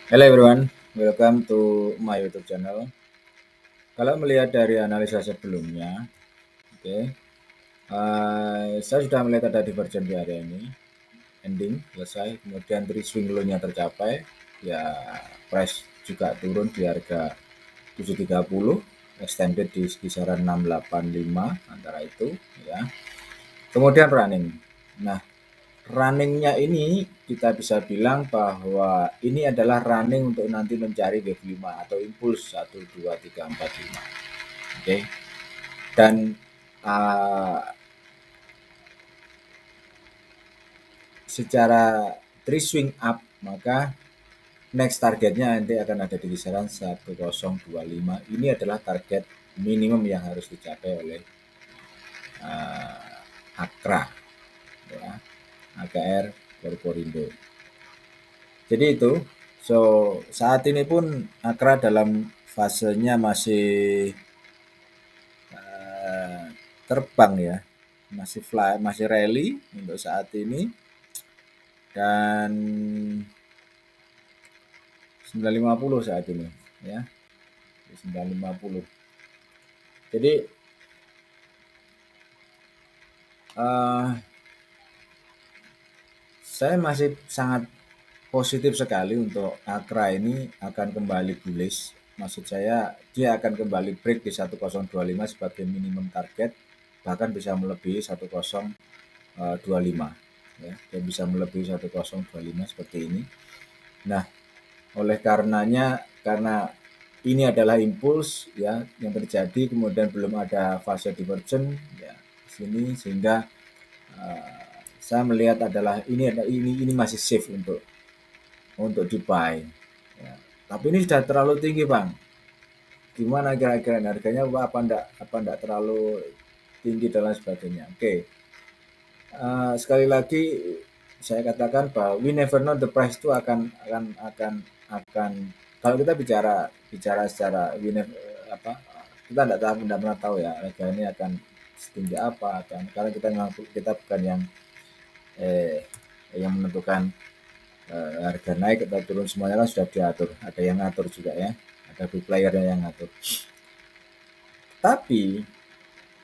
Hello everyone, welcome to my YouTube channel. Kalau melihat dari analisa sebelumnya, oke, saya sudah melihat ada divergence di area ini, ending selesai, kemudian three swing low-nya tercapai, ya price juga turun di harga 730, extended di kisaran 685 antara itu, ya. Kemudian running. Nah, runningnya ini kita bisa bilang bahwa ini adalah running untuk nanti mencari wave 5 atau impuls 1, 2, 3, 4, 5. Oke. Dan secara three swing up, maka next targetnya nanti akan ada di kisaran 1025. Ini adalah target minimum yang harus dicapai oleh Akra, ya, AKR Korporindo. Jadi itu, so saat ini pun Akra dalam fasenya masih terbang ya, masih fly, masih rally untuk saat ini, dan 950 saat ini ya, 950. Jadi saya masih sangat positif sekali untuk Akra ini akan kembali bullish. Maksud saya dia akan kembali break di 1025 sebagai minimum target, bahkan bisa melebihi 1025 ya. Dia bisa melebihi 1025 seperti ini. Nah, oleh karenanya karena ini adalah impuls ya yang terjadi, kemudian belum ada fase divergence ya di sini, sehingga saya melihat adalah ini masih safe untuk di buy. Ya. Tapi ini sudah terlalu tinggi bang. Gimana kira-kira harganya apa enggak terlalu tinggi dan lain sebagainya. Oke. Sekali lagi saya katakan bahwa we never know the price itu akan kalau kita bicara secara apa, kita tidak pernah tahu ya harga ini akan setinggi apa, karena kita bukan yang menentukan harga naik atau turun, semuanya kan sudah diatur, ada yang ngatur juga ya, ada big player yang ngatur. Tapi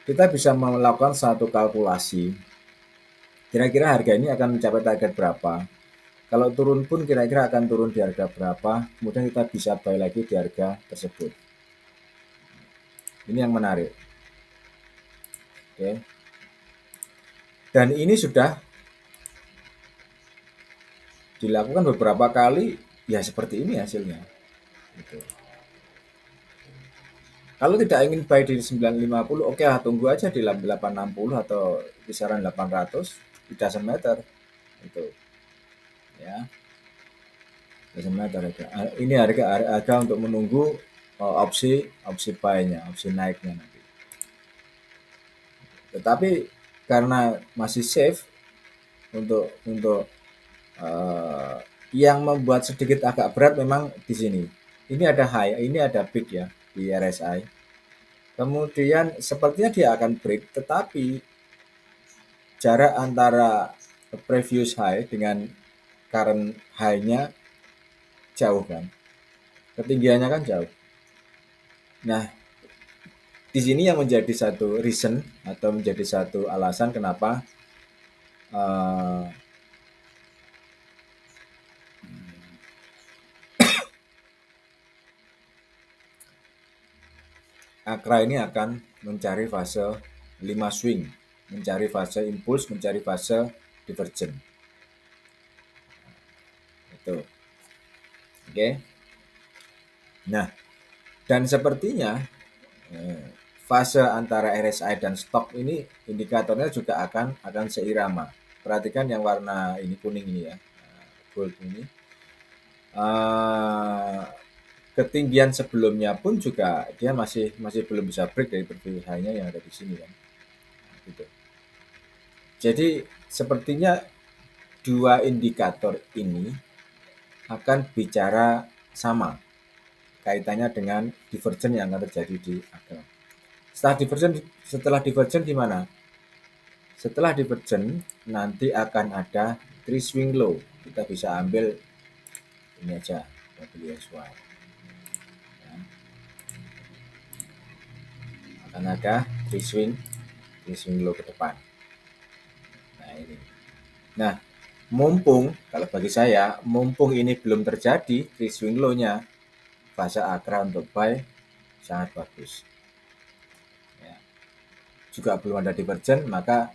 kita bisa melakukan satu kalkulasi, kira-kira harga ini akan mencapai target berapa, kalau turun pun kira-kira akan turun di harga berapa, kemudian kita bisa buy lagi di harga tersebut. Ini yang menarik. Oke. Dan ini sudah dilakukan beberapa kali, ya seperti ini hasilnya. Gitu. Kalau tidak ingin buy di 950, oke lah, tunggu aja di 860 atau kisaran 800, it doesn't matter. Itu. Ya. Doesn't matter. Ini harga untuk menunggu opsi buy-nya, opsi naiknya nanti. Tetapi karena masih safe, untuk yang membuat sedikit agak berat memang di sini. Ini ada high, ini ada peak ya di RSI. Kemudian sepertinya dia akan break, tetapi jarak antara previous high dengan current high-nya jauh kan. Ketinggiannya kan jauh. Nah, di sini yang menjadi satu reason atau menjadi satu alasan kenapa Akra ini akan mencari fase 5 swing, mencari fase impuls, mencari fase divergent. Itu. Oke. Nah, dan sepertinya fase antara RSI dan stop ini indikatornya juga akan seirama. Perhatikan yang warna ini kuning ini ya, gold ini. Ketinggian sebelumnya pun juga dia masih belum bisa break dari previous high-nya yang ada di sini kan. Gitu. Jadi sepertinya dua indikator ini akan bicara sama kaitannya dengan divergence yang akan terjadi di Akra. Setelah divergence di mana? Setelah divergence nanti akan ada three swing low. Kita bisa ambil ini aja, WXY. Ya. Akan ada three swing low ke depan. Nah ini. Nah, mumpung kalau bagi saya, mumpung ini belum terjadi three swing low-nya, fase akra untuk buy sangat bagus. Ya. Juga belum ada divergent, maka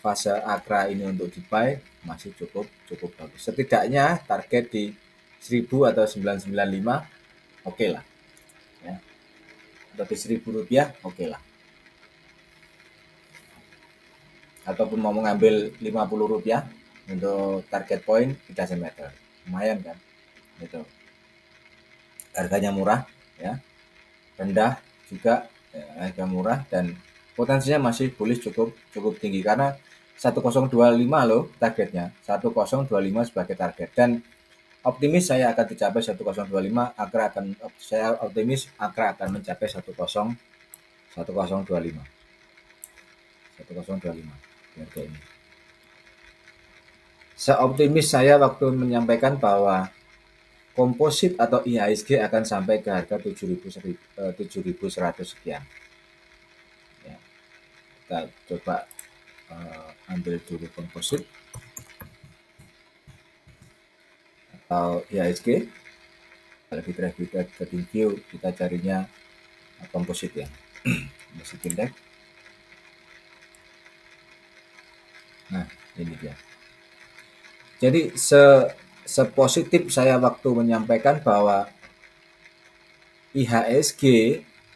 fase akra ini untuk di buy masih cukup bagus. Setidaknya target di 1000 atau 995 oke lah. Ya. Atau di Rp1.000 oke lah. Ataupun mau mengambil Rp50 untuk target point, kita meter. Lumayan kan? Gitu. Harganya murah ya. Rendah juga ya, harga murah dan potensinya masih bullish cukup tinggi karena 1025 loh targetnya. 1025 sebagai target dan optimis saya akan dicapai 1025, saya optimis Akra akan mencapai 1025 harga ini. Seoptimis saya waktu menyampaikan bahwa komposit atau IHSG akan sampai ke harga 7.100 sekian. Ya. Kita coba ambil dulu komposit atau IHSG. Kalau kita trading view, kita carinya komposit ya. Komposit index. Nah, ini dia. Jadi sepositif saya waktu menyampaikan bahwa IHSG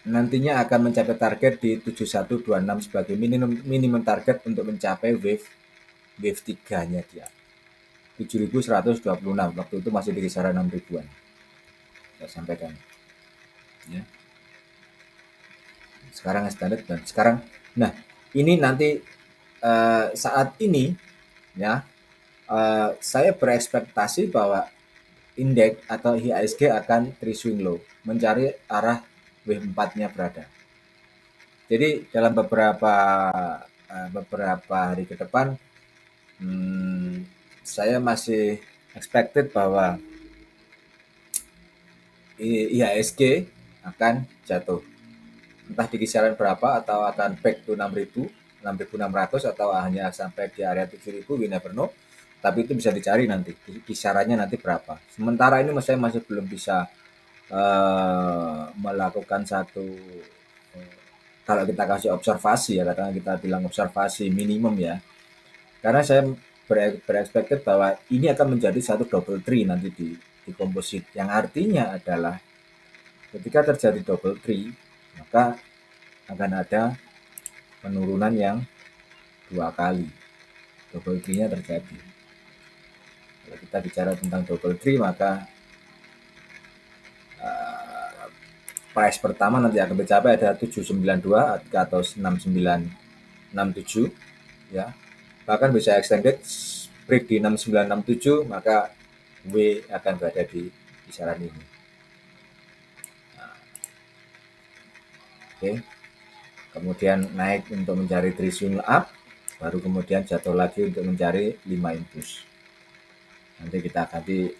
nantinya akan mencapai target di 7126 sebagai minimum target untuk mencapai wave 3-nya dia. 7.126 waktu itu masih di kisaran 6.000-an. Saya sampaikan. Ya. Sekarang standar dan sekarang nah, ini nanti saat ini ya saya berekspektasi bahwa indeks atau IHSG akan three swing low, mencari arah wave 4-nya berada. Jadi dalam beberapa hari ke depan saya masih expected bahwa IHSG akan jatuh. Entah di kisaran berapa atau akan back to 6.000, 6.600 atau hanya sampai di area 7.000, we never know. Tapi itu bisa dicari nanti, kisarannya nanti berapa. Sementara ini saya masih belum bisa melakukan satu, kalau kita kasih observasi ya, katakan kita bilang observasi minimum ya. Karena saya berekspektasi bahwa ini akan menjadi satu double tree nanti di komposit. Yang artinya adalah ketika terjadi double tree, maka akan ada penurunan yang 2 kali. Double tree-nya terjadi. Kalau kita bicara tentang double tree, maka price pertama nanti akan tercapai ada 792 atau 6967 ya. Bahkan bisa extended break di 6967, maka W akan berada di kisaran ini. Nah, oke. Kemudian naik untuk mencari three swing up, baru kemudian jatuh lagi untuk mencari 5 impulse. Nanti kita ganti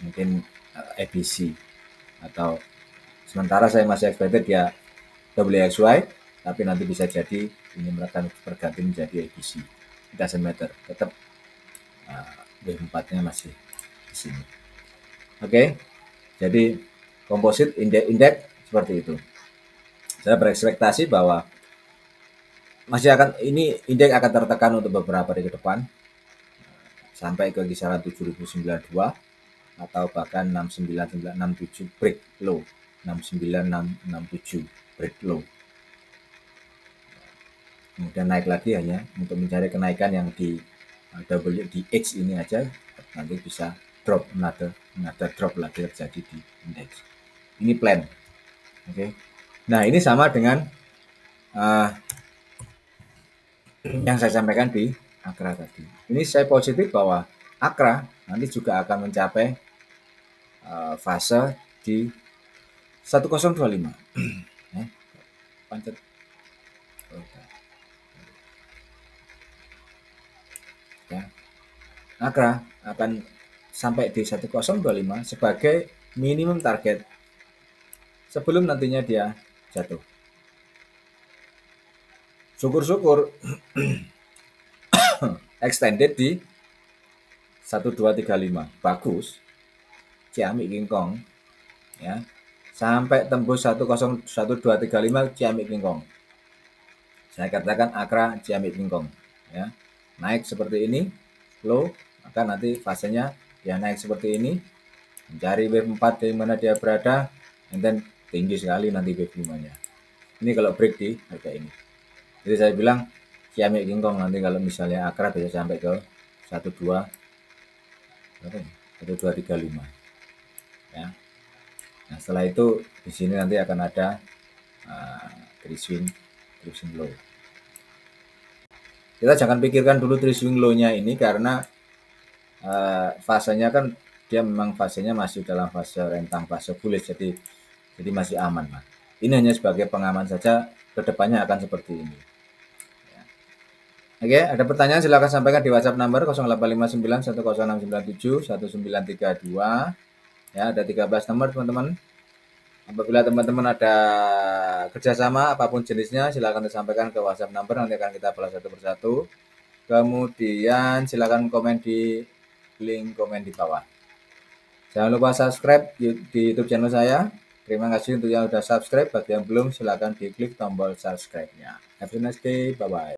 mungkin ABC atau sementara saya masih expected ya WXY, tapi nanti bisa jadi ini akan berganti menjadi ABC. It doesn't matter, tetap W4-nya masih di sini. Oke, jadi komposit indeks seperti itu. Saya berekspektasi bahwa masih akan ini indeks akan tertekan untuk beberapa hari ke depan sampai ke kisaran 7.092 atau bahkan 69967 break low, 69667 break low. Kemudian naik lagi hanya untuk mencari kenaikan yang di X ini aja, nanti bisa drop another drop lagi terjadi di indeks. Ini plan. Oke. Nah, ini sama dengan yang saya sampaikan di Akra tadi. Ini saya positif bahwa Akra nanti juga akan mencapai fase di 1025. Pancet. Ya. Akra akan sampai di 1025 sebagai minimum target sebelum nantinya dia jatuh. Syukur-syukur extended di 1235. Bagus. Ciamik King Kong ya. Sampai tembus 1235 Ciamik King Kong. Saya katakan Akra Ciamik King Kong ya. Naik seperti ini, low, maka nanti fasenya dia naik seperti ini, mencari wave 4 di mana dia berada, and then tinggi sekali nanti wave 5-nya. Ini kalau break di harga ini. Jadi saya bilang Ciamik King Kong nanti kalau misalnya Akra bisa sampai ke 1235 ya. Nah, setelah itu di sini nanti akan ada trade swing low. Kita jangan pikirkan dulu trade swing low-nya ini karena fasenya kan dia memang fasenya masih dalam fase rentang fase bullish, jadi masih aman lah. Ini hanya sebagai pengaman saja, kedepannya akan seperti ini. Ya. Oke, ada pertanyaan silakan sampaikan di WhatsApp number 0859106932. Ya, ada 13 nomor teman-teman. Apabila teman-teman ada kerjasama apapun jenisnya, silakan disampaikan ke WhatsApp number, nanti akan kita balas satu persatu. Kemudian silakan komen di link komen di bawah. Jangan lupa subscribe di YouTube channel saya. Terima kasih untuk yang sudah subscribe. Bagi yang belum, silakan diklik tombol subscribe-nya. Have a nice day. Bye-bye.